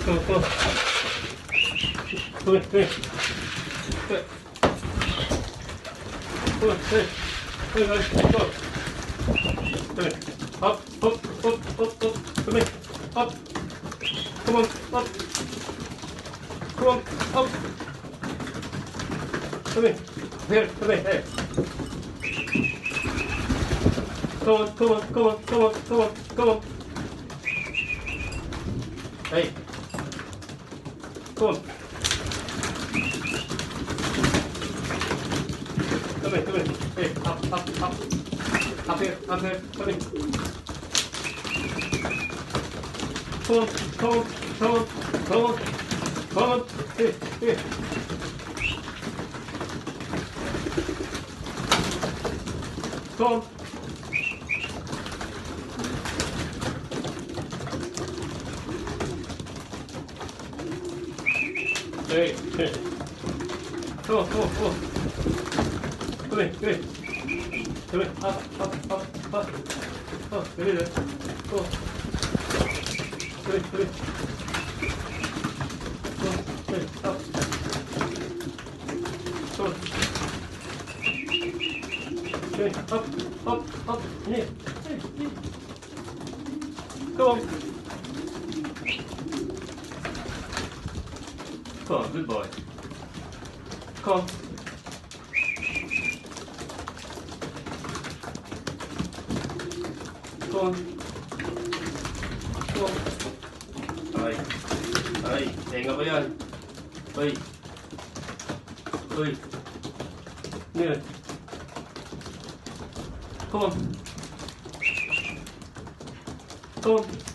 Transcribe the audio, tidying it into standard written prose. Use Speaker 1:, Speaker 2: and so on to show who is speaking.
Speaker 1: Come on, come on. Come on, come on. Come on, hey. Hey, guys, go. Come here. Up, up, up, up, up. Come here. Up. Come on, up. Come on, up. Come here. Here, come here, hey. Come on, come on, come on, come on, come on, come on. Hey. Come on. Come here, come here. Hey, up, up, up. Up here, come here. Come on, come on, come on, come on, come on. Here, here. Come on. Hey, hey. Come on, come on, come on. Come here, come here. Come here, up, up, up, up. Oh, come here, come on. Come here, come here. Come on, hey, up. Come on. Okay, up, up, here. Hey, here. Come on. Come on, good boy. Come on. Come on. Come on. Ay. Ay, tenga pa yan. Ay. Ay. Here. Come on. Come on.